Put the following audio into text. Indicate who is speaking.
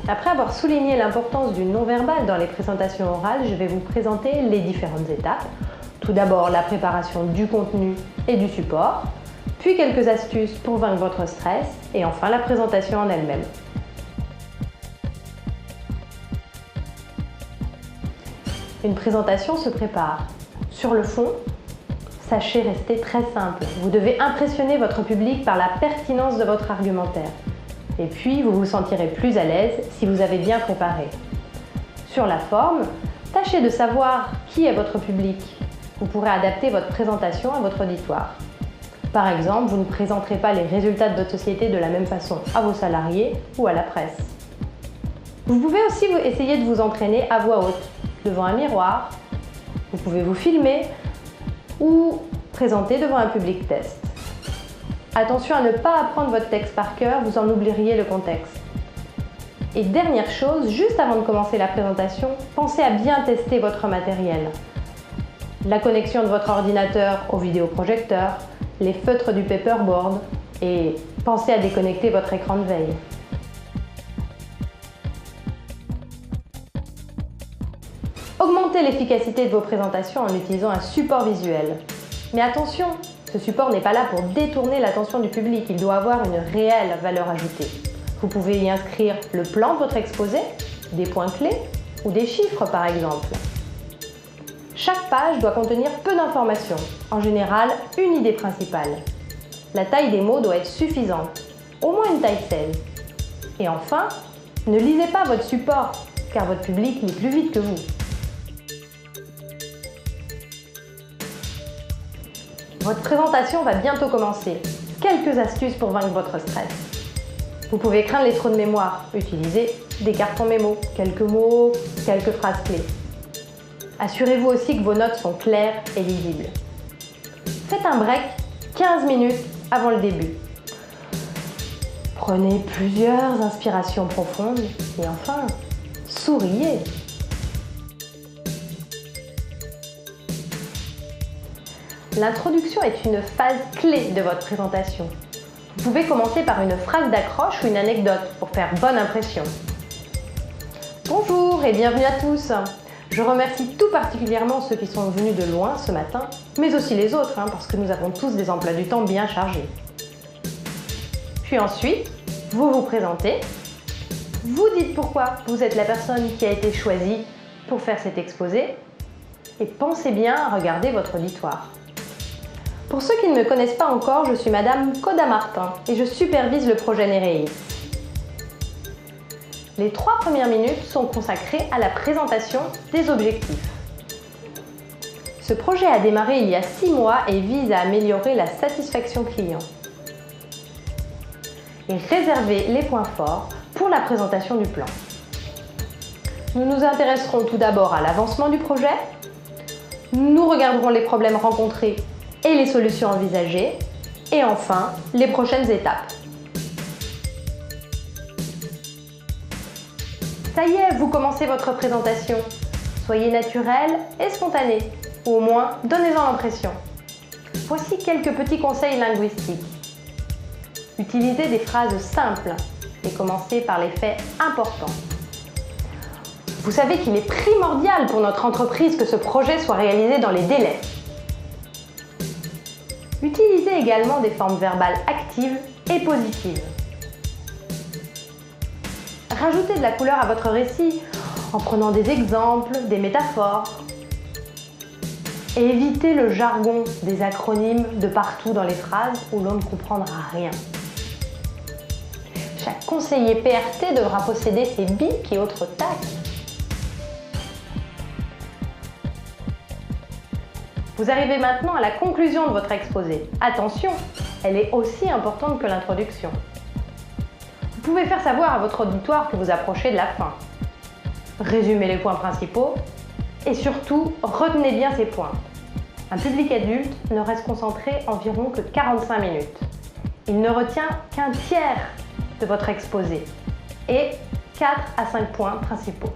Speaker 1: Après avoir souligné l'importance du non-verbal dans les présentations orales, je vais vous présenter les différentes étapes. Tout d'abord, la préparation du contenu et du support, puis quelques astuces pour vaincre votre stress, et enfin la présentation en elle-même. Une présentation se prépare. Sur le fond, sachez rester très simple. Vous devez impressionner votre public par la pertinence de votre argumentaire. Et puis, vous vous sentirez plus à l'aise si vous avez bien préparé. Sur la forme, tâchez de savoir qui est votre public. Vous pourrez adapter votre présentation à votre auditoire. Par exemple, vous ne présenterez pas les résultats de votre société de la même façon à vos salariés ou à la presse. Vous pouvez aussi essayer de vous entraîner à voix haute, devant un miroir. Vous pouvez vous filmer ou présenter devant un public test. Attention à ne pas apprendre votre texte par cœur, vous en oublieriez le contexte. Et dernière chose, juste avant de commencer la présentation, pensez à bien tester votre matériel. La connexion de votre ordinateur au vidéoprojecteur, les feutres du paperboard et pensez à déconnecter votre écran de veille. Augmentez l'efficacité de vos présentations en utilisant un support visuel. Mais attention, ce support n'est pas là pour détourner l'attention du public, il doit avoir une réelle valeur ajoutée. Vous pouvez y inscrire le plan de votre exposé, des points clés ou des chiffres par exemple. Chaque page doit contenir peu d'informations, en général une idée principale. La taille des mots doit être suffisante, au moins une taille 16. Et enfin, ne lisez pas votre support, car votre public lit plus vite que vous. Votre présentation va bientôt commencer. Quelques astuces pour vaincre votre stress. Vous pouvez craindre les trous de mémoire. Utilisez des cartons mémo, quelques mots, quelques phrases clés. Assurez-vous aussi que vos notes sont claires et lisibles. Faites un break 15 minutes avant le début. Prenez plusieurs inspirations profondes et enfin, souriez. L'introduction est une phase clé de votre présentation. Vous pouvez commencer par une phrase d'accroche ou une anecdote pour faire bonne impression. Bonjour et bienvenue à tous. Je remercie tout particulièrement ceux qui sont venus de loin ce matin, mais aussi les autres, parce que nous avons tous des emplois du temps bien chargés. Puis ensuite, vous vous présentez, vous dites pourquoi vous êtes la personne qui a été choisie pour faire cet exposé, et pensez bien à regarder votre auditoire. Pour ceux qui ne me connaissent pas encore, je suis Madame Coda Martin et je supervise le projet Nereis. Les 3 premières minutes sont consacrées à la présentation des objectifs. Ce projet a démarré il y a 6 mois et vise à améliorer la satisfaction client. Et réserver les points forts pour la présentation du plan. Nous nous intéresserons tout d'abord à l'avancement du projet. Nous regarderons les problèmes rencontrés et les solutions envisagées, et enfin, les prochaines étapes. Ça y est, vous commencez votre présentation. Soyez naturel et spontané, ou au moins, donnez-en l'impression. Voici quelques petits conseils linguistiques. Utilisez des phrases simples et commencez par les faits importants. Vous savez qu'il est primordial pour notre entreprise que ce projet soit réalisé dans les délais. Utilisez également des formes verbales actives et positives. Rajoutez de la couleur à votre récit en prenant des exemples, des métaphores. Et évitez le jargon des acronymes de partout dans les phrases où l'on ne comprendra rien. Chaque conseiller PRT devra posséder ses bics et autres tacs. Vous arrivez maintenant à la conclusion de votre exposé. Attention, elle est aussi importante que l'introduction. Vous pouvez faire savoir à votre auditoire que vous approchez de la fin. Résumez les points principaux et surtout, retenez bien ces points. Un public adulte ne reste concentré environ que 45 minutes. Il ne retient qu'un tiers de votre exposé et 4 à 5 points principaux.